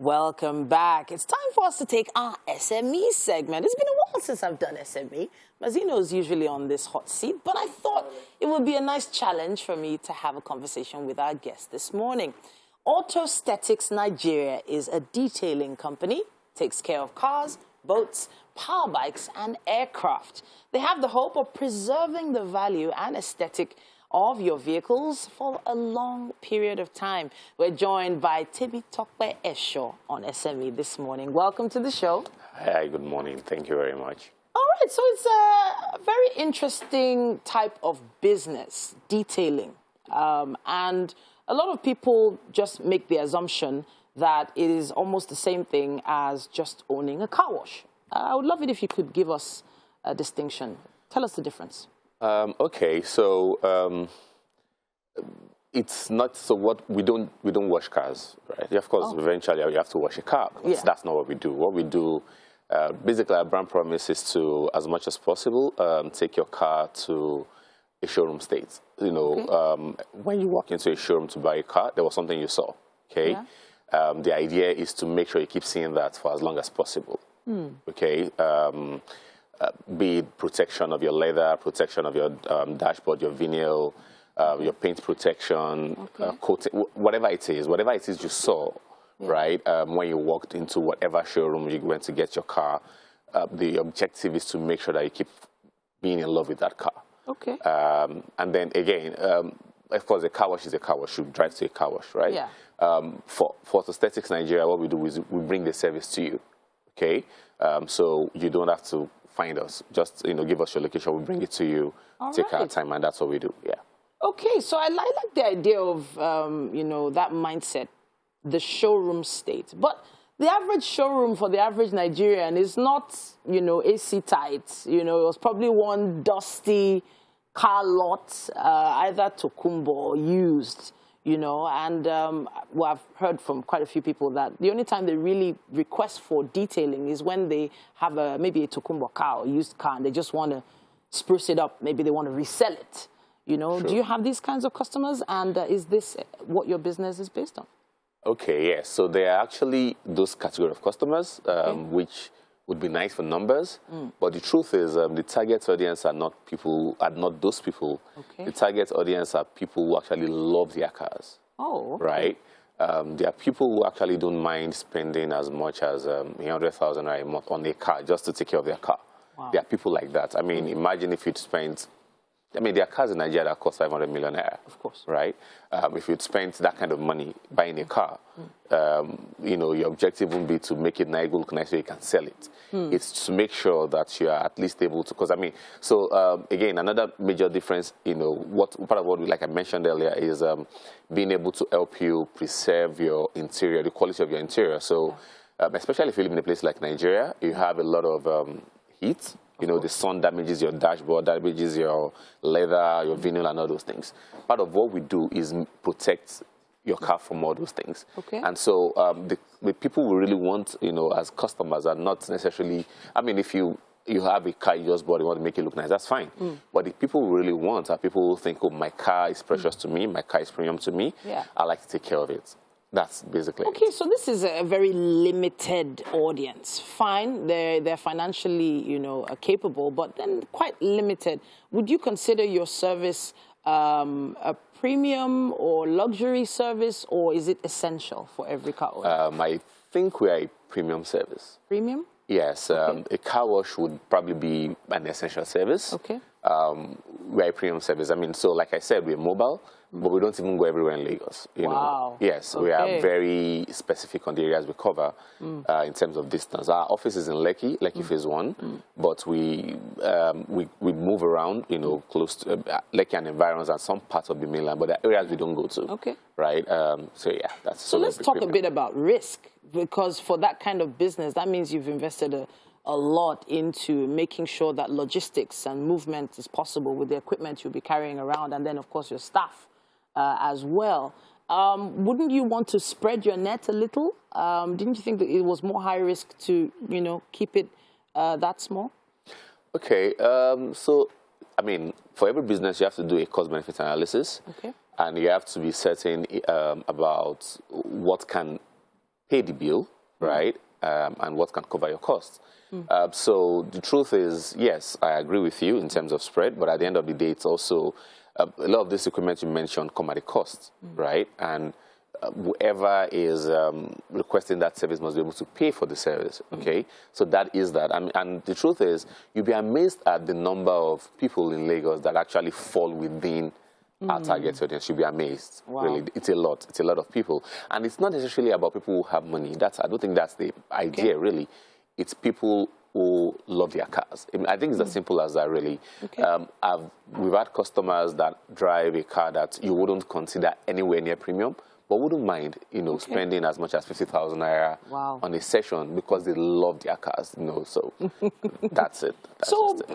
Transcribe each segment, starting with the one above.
Welcome back. It's time for us to take our SME segment. It's been a while since I've done SME. Mazino's usually on this hot seat, but I thought it would be a nice challenge for me to have a conversation with our guest this morning. Autosthetics Nigeria is a detailing company, takes care of cars, boats, power bikes, and aircraft. They have the hope of preserving the value and aesthetic of your vehicles for a long period of time. We're joined by Temitope Esho on SME this morning. Welcome to the show. Hi, good morning. Thank you very much. All right, so it's a very interesting type of business, detailing. And a lot of people just make the assumption that it is almost the same thing as just owning a car wash. I would love it if you could give us a distinction. Tell us the difference. Okay, so it's not so what we don't wash cars, right? Of course, eventually you have to wash a car. But that's not what we do. What we do, basically, our brand promise is to, as much as possible, take your car to a showroom state. You know, when you walk into a showroom to buy a car, there was something you saw. Okay, the idea is to make sure you keep seeing that for as long as possible. Okay. Be it protection of your leather, protection of your dashboard, your vinyl, your paint protection, coating, whatever it is you saw, right? When you walked into whatever showroom you went to get your car, the objective is to make sure that you keep being in love with that car. Okay. And then again, of course, a car wash is a car wash. You drive to a car wash, right? Yeah. For Autosthetics Nigeria, what we do is we bring the service to you. Okay. So you don't have to find us. Just, give us your location. We'll bring it to you. Take our time, and that's what we do. Yeah. Okay, so I like the idea of, that mindset, the showroom state. But the average showroom for the average Nigerian is not, AC tight. It was probably one dusty car lot, either Tokumbo or used. And I've heard from quite a few people that the only time they really request for detailing is when they have maybe a Tokumbo car or used car and they just want to spruce it up. Maybe they want to resell it. Sure. Do you have these kinds of customers? And is this what your business is based on? Okay, yes. So there are actually those category of customers, which would be nice for numbers, but the truth is the target audience are not those people. Okay. The target audience are people who actually love their cars. Oh, okay. Right? There are people who actually don't mind spending as much as 100,000 a month on a car just to take care of their car. Wow. There are people like that. I mean, imagine if you'd spent, there are cars in Nigeria that cost 500 million naira. Of course. Right? If you'd spent that kind of money buying a car, your objective wouldn't be to make it look nice so you can sell it. It's to make sure that you are at least able to, again, another major difference, part of what like I mentioned earlier is being able to help you preserve your interior, the quality of your interior. So, especially if you live in a place like Nigeria, you have a lot of heat. The sun damages your dashboard, damages your leather, your vinyl, and all those things. Part of what we do is protect your car from all those things. Okay. And so the people we really want, as customers are not necessarily, if you have a car you just bought, you want to make it look nice, that's fine. But the people we really want are people who think, oh, my car is precious to me, my car is premium to me, I like to take care of it. That's basically it. Okay, so this is a very limited audience. Fine, they're financially, capable, but then quite limited. Would you consider your service a premium or luxury service, or is it essential for every car owner? I think we are a premium service. Premium? Yes, a car wash would probably be an essential service. Okay. We're a premium service. So like I said, we're mobile, but we don't even go everywhere in Lagos. Wow. Yes, we are very specific on the areas we cover in terms of distance. Our office is in Lekki Phase 1, but we move around, close to Lekki and environs and some parts of the mainland, but there are areas we don't go to. Okay. Right? That's so let's talk a bit about risk, because for that kind of business, that means you've invested a lot into making sure that logistics and movement is possible with the equipment you'll be carrying around, and then, of course, your staff as well. Wouldn't you want to spread your net a little? Didn't you think that it was more high risk to, keep it that small? Okay. For every business, you have to do a cost-benefit analysis. Okay. And you have to be certain about what can pay the bill, right, and what can cover your costs. So the truth is, yes, I agree with you in terms of spread, but at the end of the day, it's also a lot of this equipment you mentioned come at a cost, right? And whoever is requesting that service must be able to pay for the service, okay? So that is that. And the truth is, you'll be amazed at the number of people in Lagos that actually fall within our target audience. You'll be amazed. Wow. Really, it's a lot. It's a lot of people. And it's not necessarily about people who have money. I don't think that's the idea, really. It's people who love their cars. I think it's as simple as that, really. Okay. We've had customers that drive a car that you wouldn't consider anywhere near premium, but wouldn't mind, spending as much as 50,000 naira on a session because they love their cars, So that's it.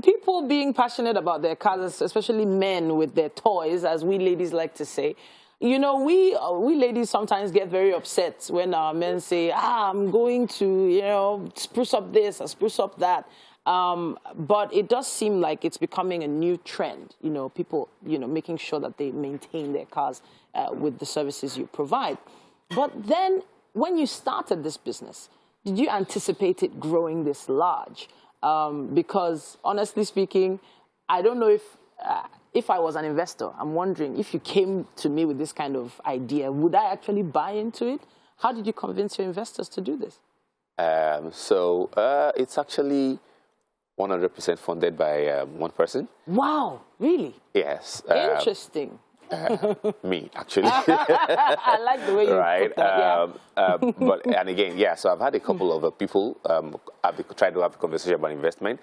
People being passionate about their cars, especially men with their toys, as we ladies like to say, we ladies sometimes get very upset when our men say, I'm going to, spruce up this or spruce up that. But it does seem like it's becoming a new trend, people, making sure that they maintain their cars with the services you provide. But then when you started this business, did you anticipate it growing this large? Because honestly speaking, I don't know if I was an investor, I'm wondering if you came to me with this kind of idea, would I actually buy into it? How did you convince your investors to do this? It's actually 100% funded by one person. Wow, really? Yes. Interesting. Me, actually. I like the way you put that, and again, so I've had a couple of people try to have a conversation about investment.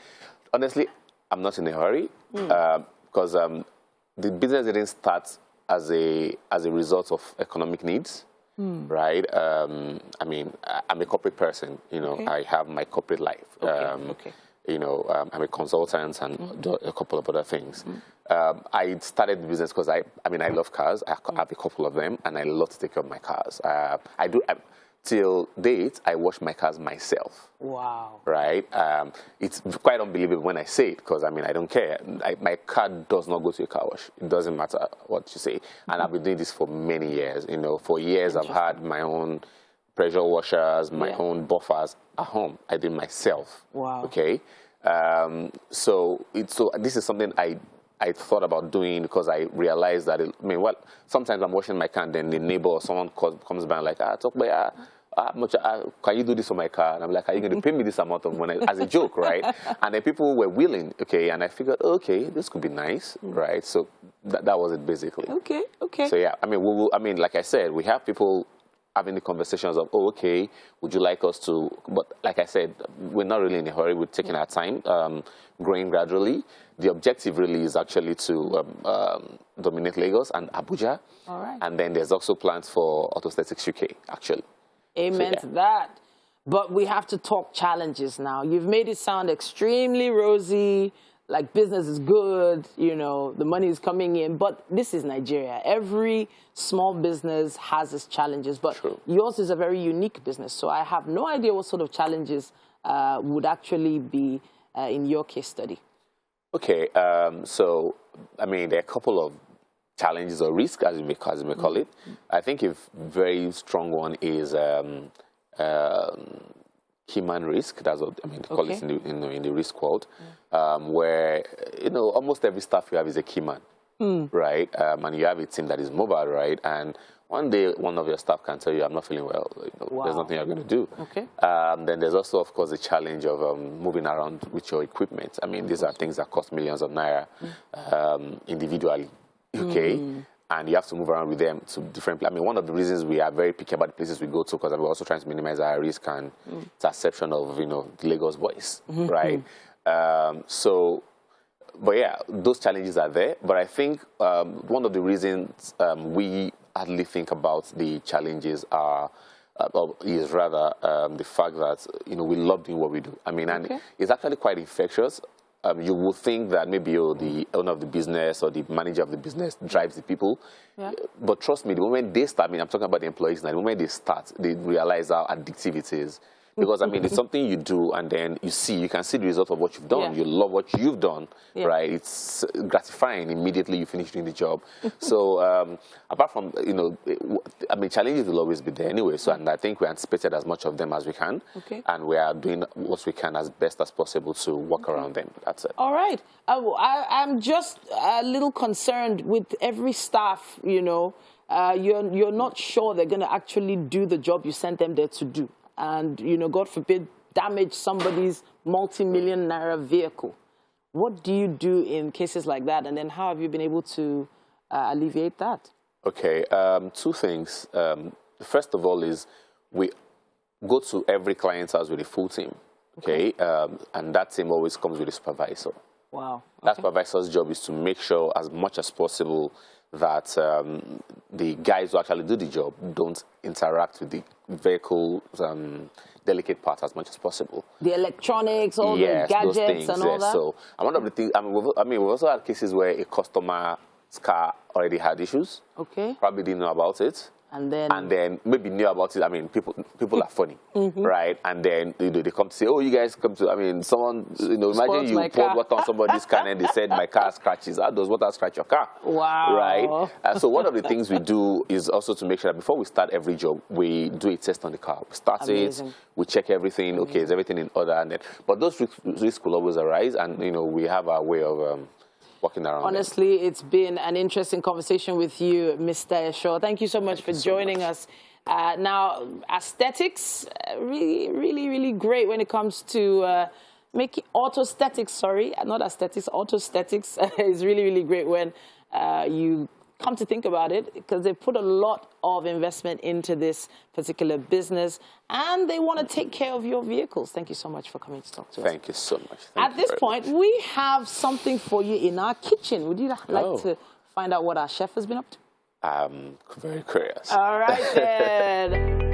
Honestly, I'm not in a hurry because the business didn't start as a result of economic needs. Right? I'm a corporate person. I have my corporate life. I'm a consultant and do a couple of other things. I started the business because I love cars. I have a couple of them, and I love to take care of my cars. Till date, I wash my cars myself. Wow. Right? It's quite unbelievable when I say it because, I don't care. My car does not go to a car wash. It doesn't matter what you say. And I've been doing this for many years. For years, I've had my own pressure washers, my own buffers at home. I did myself. Wow. Okay? So this is something I thought about doing because I realized that, sometimes I'm washing my car and then the neighbor or someone comes by and like, can you do this for my car? And I'm like, are you going to pay me this amount of money as a joke, right? And then people were willing, okay, and I figured, okay, this could be nice, right? So that was it basically. Okay. So yeah, like I said, we have people having the conversations of, okay, would you like us to, but like I said, we're not really in a hurry. We're taking our time, growing gradually. The objective really is actually to dominate Lagos and Abuja. All right. And then there's also plans for Autosthetics UK, actually. Amen to that. But we have to talk challenges now. You've made it sound extremely rosy, like business is good, the money is coming in. But this is Nigeria. Every small business has its challenges. But yours is a very unique business. So I have no idea what sort of challenges would actually be in your case study. Okay. There are a couple of challenges or risks, as you may call it. I think a very strong one is human risk. That's what they call it in the risk world, where almost every staff you have is a key man, right? And you have a team that is mobile, right? And one day, one of your staff can tell you, "I'm not feeling well. There's nothing you're going to do." Okay. Then there's also, of course, the challenge of moving around with your equipment. These are things that cost millions of naira individually. Okay, and you have to move around with them to different places. One of the reasons we are very picky about the places we go to, because we're also trying to minimize our risk and perception of, the Lagos voice, right? But yeah, those challenges are there. But I think one of the reasons we hardly think about the challenges is rather the fact that, we love doing what we do. And it's actually quite infectious. You would think that maybe the owner of the business or the manager of the business drives the people. Yeah. But trust me, the moment they start, I'm talking about the employees now, the moment they start, they realize how addictive it is. Because, I mean, it's something you do and then you can see the result of what you've done. You love what you've done, right? It's gratifying immediately you finish doing the job. So, apart from, you know, I mean, challenges will always be there anyway. So, and I think we anticipated as much of them as we can. And we are doing what we can as best as possible to work around them. That's it. All right. I'm just a little concerned with every staff, you know. You're not sure they're going to actually do the job you sent them there to do. And, you know, God forbid, damage somebody's multi-million naira vehicle. What do you do in cases like that? And then how have you been able to alleviate that? Okay, two things. First of all is we go to every client's house with a full team. Okay, and that team always comes with a supervisor. Wow. That supervisor's job is to make sure as much as possible that the guys who actually do the job don't interact with the vehicle delicate parts as much as possible. The electronics, all the gadgets, those things, and all that? So, and one of the things, I mean, we've also had cases where a customer's car already had issues. Okay. Probably didn't know about it. And then maybe knew about it. I mean, people are funny, right? And then, you know, they come to say, oh, you guys come to, I mean, someone, you know, imagine you poured water on somebody's car and they said, my car scratches. How does water scratch your car? Wow. Right? So one of the things we do is also to make sure that before we start every job, we do a test on the car. We start it, we check everything. Okay, is everything in order? And then, but those risks will always arise, and, you know, we have our way of walking around. Honestly, it's been an interesting conversation with you, Mr. Esho. Thank you so much for joining us. Now, aesthetics, really great when it comes to making autosthetics, sorry, not aesthetics, autosthetics is really great when you come to think about it, because they put a lot of investment into this particular business and they want to take care of your vehicles. Thank you so much for coming to talk to us. Thank you so much. At this point, we have something for you in our kitchen. Would you like to find out what our chef has been up to? I'm very curious. All right, then.